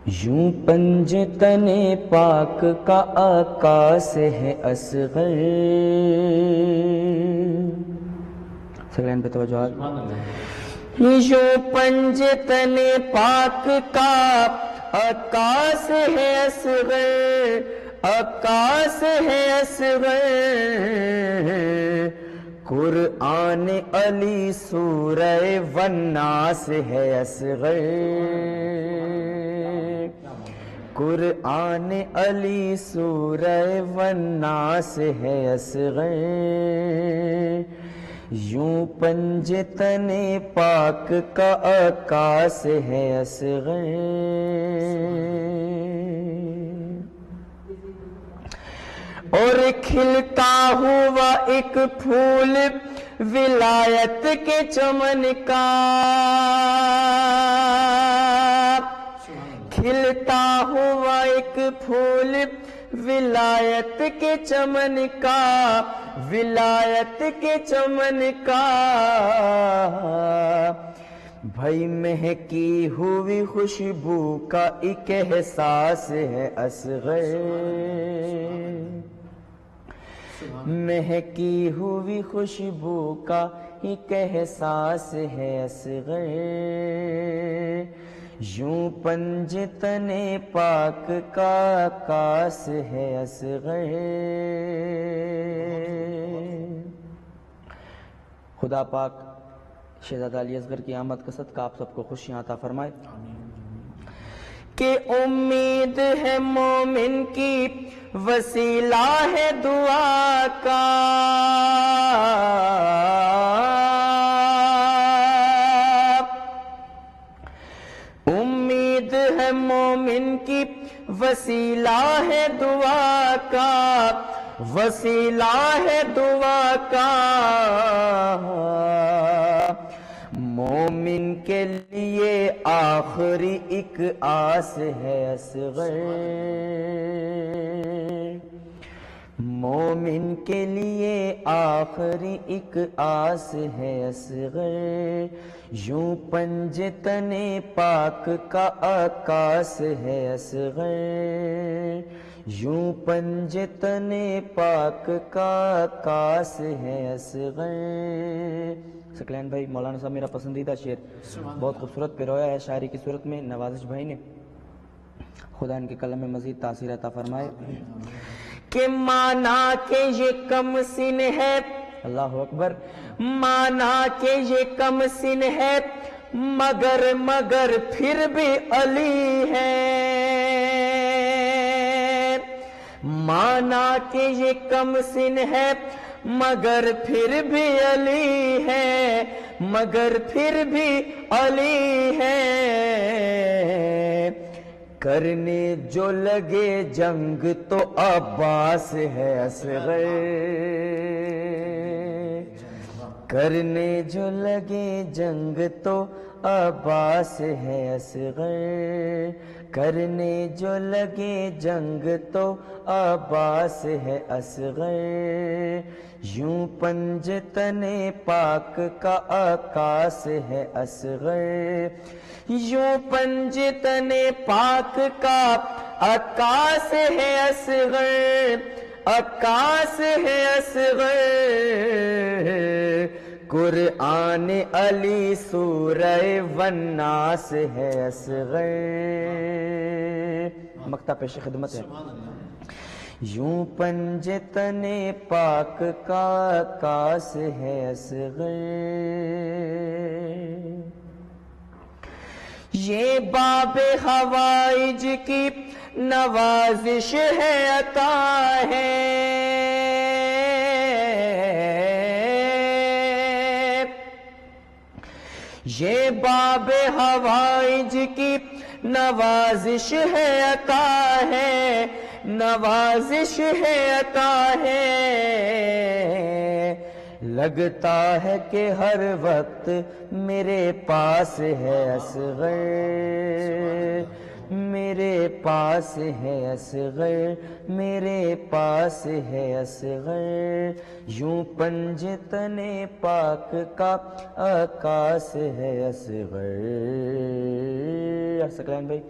یوں پنجتن پاک کا آکاس ہے اصغر. سیکنڈ پہ توجہ. یوں پنجتن پاک کا آکاس ہے اصغر، آکاس ہے اصغر. قرآن علی سورہ والناس ہے اصغر. قرآن علی سورہ والناس ہے اصغر. یوں پنجتن پاک کا آکاس ہے اصغر. اور کھلتا ہوا ایک پھول ولایت کے چمن کا، کھلتا ہوا ایک پھول ولایت کے چمن کا، ولایت کے چمن کا. بھائی مہکی ہوئی خوشبو کا ایک احساس ہے اصغر. مہکی ہوئی خوشبو کا ایک احساس ہے اصغر. یوں پنجتن پاک کا آکاس ہے اصغر. خدا پاک شہزادہ علی اصغر کی آمد کا صدقہ آپ سب کو خوشیاں عطا فرمائے. کہ امید ہے مومن کی وسیلہ ہے دعا کا، امید ہے مومن کی وسیلہ ہے دعا کا، وسیلہ ہے دعا کا. مومن کے لیے آخری ایک آس ہے اصغر. مومن کے لیے آخری ایک آس ہے اصغر. یوں پنجتن پاک کا آکاس ہے اصغر. یوں پنجتن پاک کا آکاس ہے اصغر. سکلین بھائی مولانا صاحب میرا پسندیدہ شعر بہت خوبصورت پیرویا ہے شاعری کی صورت میں نوازش بھائی نے. خدا ان کے قلم میں مزید تاثیر عطا فرمائے. کہ مانا کہ یہ کم سن ہے، اللہ اکبر، مانا کہ یہ کم سن ہے مگر پھر بھی علی ہے. مانا کہ یہ کم سن ہے مگر پھر بھی علی ہے، مگر پھر بھی علی ہے. کرنے جو لگے جنگ تو عباس ہے اصغر. کرنے جو لگے جنگ تو عباس ہے اصغر. کرنے جو لگے جنگ تو عباس ہے اصغر. یوں پنجتن پاک کا آکاس ہے اصغر. یوں پنجتن پاک کا آکاس ہے اصغر، آکاس ہے اصغر. قرآن علی سورہ والناس ہے اصغر. مکتب پیش خدمت ہے. یوں پنجتن پاک کا آکاس ہے اصغر. یہ باب حوائج کی نوازش ہے عطا ہے. یہ باب حوائج کی نوازش ہے عطا ہے، نوازش ہے عطا ہے. لگتا ہے کہ ہر وقت میرے پاس ہے اصغر، میرے پاس ہے اصغر، میرے پاس ہے اصغر. یوں پنجتن پاک کا آکاس ہے اصغر. سکلین بھائی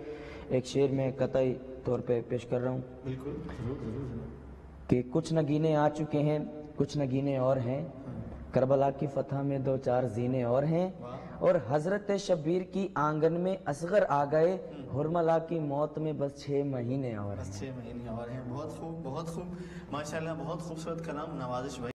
ایک شعر میں قطعی طور پہ پیش کر رہا ہوں بالکل ضرور کہ کچھ نگینے آ چکے ہیں، کچھ نگینے اور ہیں، کربلا کی فتح میں 2-4 زینے اور ہیں، اور حضرت شبیر کی آنگن میں اصغر آ گئے، حرملا کی موت میں بس 6 مہینے اور ہیں۔ بس 6 مہینے اور ہیں۔ بہت خوب، بہت خوب، ماشاءاللہ، بہت خوبصورت کلام نوازش بھائی۔